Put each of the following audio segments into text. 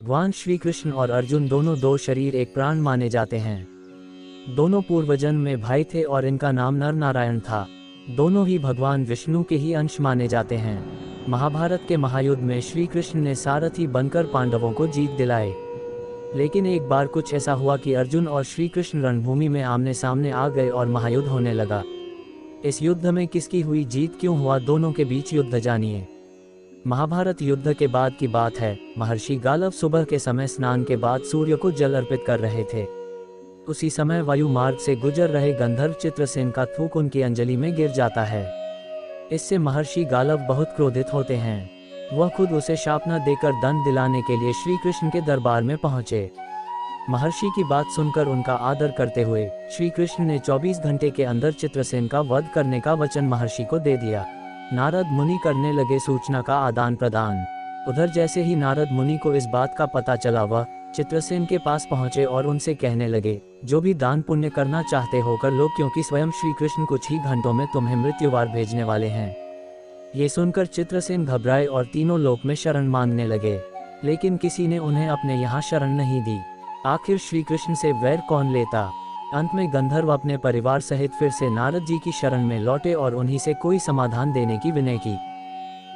भगवान श्री कृष्ण और अर्जुन दोनों दो शरीर एक प्राण माने जाते हैं। दोनों पूर्व जन्म में भाई थे और इनका नाम नर नारायण था। दोनों ही भगवान विष्णु के ही अंश माने जाते हैं। महाभारत के महायुद्ध में श्री कृष्ण ने सारथी बनकर पांडवों को जीत दिलाई। लेकिन एक बार कुछ ऐसा हुआ कि अर्जुन और श्री कृष्ण रणभूमि में आमने सामने आ गए और महायुद्ध होने लगा। इस युद्ध में किसकी हुई जीत, क्यों हुआ, दोनों के बीच युद्ध जानिए। महाभारत युद्ध के बाद की बात है। महर्षि गालव सुबह के समय स्नान के बाद सूर्य को जल अर्पित कर रहे थे। उसी समय वायु मार्ग से गुजर रहे गंधर्व चित्रसेन का थूक उनकी अंजलि में गिर जाता है। इससे महर्षि गालव बहुत क्रोधित होते हैं। वह खुद उसे शापना देकर दंड दिलाने के लिए श्री कृष्ण के दरबार में पहुंचे। महर्षि की बात सुनकर उनका आदर करते हुए श्री कृष्ण ने 24 घंटे के अंदर चित्रसेन का वध करने का वचन महर्षि को दे दिया। नारद मुनि करने लगे सूचना का आदान प्रदान। उधर जैसे ही नारद मुनि को इस बात का पता चला, वह चित्रसेन के पास पहुंचे और उनसे कहने लगे, जो भी दान पुण्य करना चाहते हो कर लो, क्योंकि स्वयं श्री कृष्ण कुछ ही घंटों में तुम्हें मृत्युवार भेजने वाले हैं। ये सुनकर चित्रसेन घबराए और तीनों लोक में शरण मांगने लगे, लेकिन किसी ने उन्हें अपने यहाँ शरण नहीं दी। आखिर श्री कृष्ण से वैर कौन लेता। अंत में गंधर्व अपने परिवार सहित फिर से नारद जी की शरण में लौटे और उन्हीं से कोई समाधान देने की विनय की।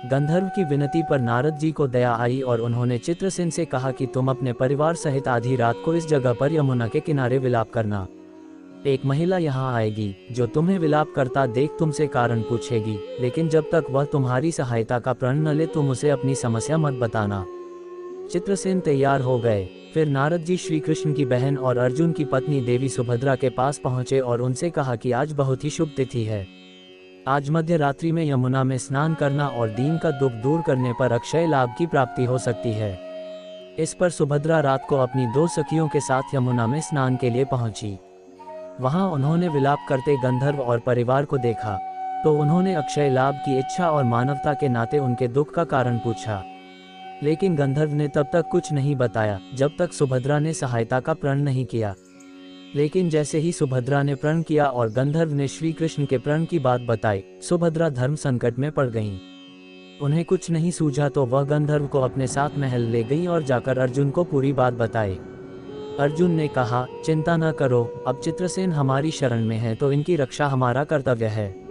गंधर्व की विनती पर नारद जी को दया आई और उन्होंने चित्रसेन से कहा कि तुम अपने परिवार सहित आधी रात को इस जगह पर यमुना के किनारे विलाप करना। एक महिला यहाँ आएगी जो तुम्हें विलाप करता देख तुमसे कारण पूछेगी, लेकिन जब तक वह तुम्हारी सहायता का प्रण न ले तुम उसे अपनी समस्या मत बताना। चित्रसेन तैयार हो गए। फिर नारद जी श्री कृष्ण की बहन और अर्जुन की पत्नी देवी सुभद्रा के पास पहुंचे और उनसे कहा कि आज बहुत ही शुभ तिथि है। आज मध्य रात्रि में यमुना में स्नान करना और दीन का दुख दूर करने पर अक्षय लाभ की प्राप्ति हो सकती है। इस पर सुभद्रा रात को अपनी दो सखियों के साथ यमुना में स्नान के लिए पहुंची। वहां उन्होंने विलाप करते गंधर्व और परिवार को देखा, तो उन्होंने अक्षय लाभ की इच्छा और मानवता के नाते उनके दुख का कारण पूछा। लेकिन गंधर्व ने तब तक कुछ नहीं बताया जब तक सुभद्रा ने सहायता का प्रण नहीं किया। लेकिन जैसे ही सुभद्रा ने प्रण किया और गंधर्व ने श्री कृष्ण के प्रण की बात बताई, सुभद्रा धर्म संकट में पड़ गईं। उन्हें कुछ नहीं सूझा तो वह गंधर्व को अपने साथ महल ले गईं और जाकर अर्जुन को पूरी बात बताई। अर्जुन ने कहा, चिंता न करो, अब चित्रसेन हमारी शरण में है तो इनकी रक्षा हमारा कर्तव्य है।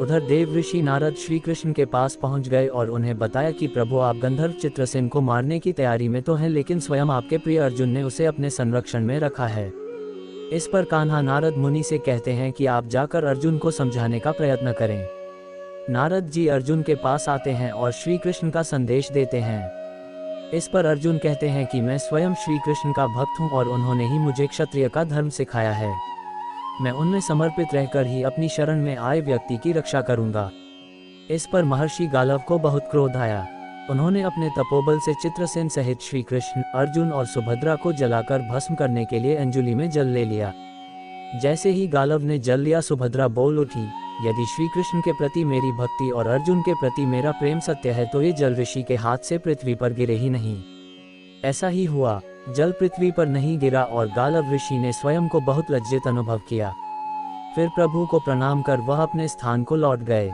उधर देव ऋषि नारद श्री कृष्ण के पास पहुंच गए और उन्हें बताया कि प्रभु, आप गंधर्व चित्रसेन को मारने की तैयारी में तो हैं, लेकिन स्वयं आपके प्रिय अर्जुन ने उसे अपने संरक्षण में रखा है। इस पर कान्हा नारद मुनि से कहते हैं कि आप जाकर अर्जुन को समझाने का प्रयत्न करें। नारद जी अर्जुन के पास आते हैं और श्री कृष्ण का संदेश देते हैं। इस पर अर्जुन कहते हैं कि मैं स्वयं श्री कृष्ण का भक्त हूँ और उन्होंने ही मुझे क्षत्रिय का धर्म सिखाया है। मैं उनमें समर्पित रहकर ही अपनी शरण में आए व्यक्ति की रक्षा करूंगा। इस पर महर्षि गालव को बहुत क्रोध आया। उन्होंने अपने तपोबल से चित्रसेन सहित श्री कृष्ण, अर्जुन और सुभद्रा को जलाकर भस्म करने के लिए अंजलि में जल ले लिया। जैसे ही गालव ने जल लिया, सुभद्रा बोल उठी, यदि श्री कृष्ण के प्रति मेरी भक्ति और अर्जुन के प्रति मेरा प्रेम सत्य है तो ये जल ऋषि के हाथ से पृथ्वी पर गिरे ही नहीं। ऐसा ही हुआ। जल पृथ्वी पर नहीं गिरा और गालव ऋषि ने स्वयं को बहुत लज्जित अनुभव किया। फिर प्रभु को प्रणाम कर वह अपने स्थान को लौट गए।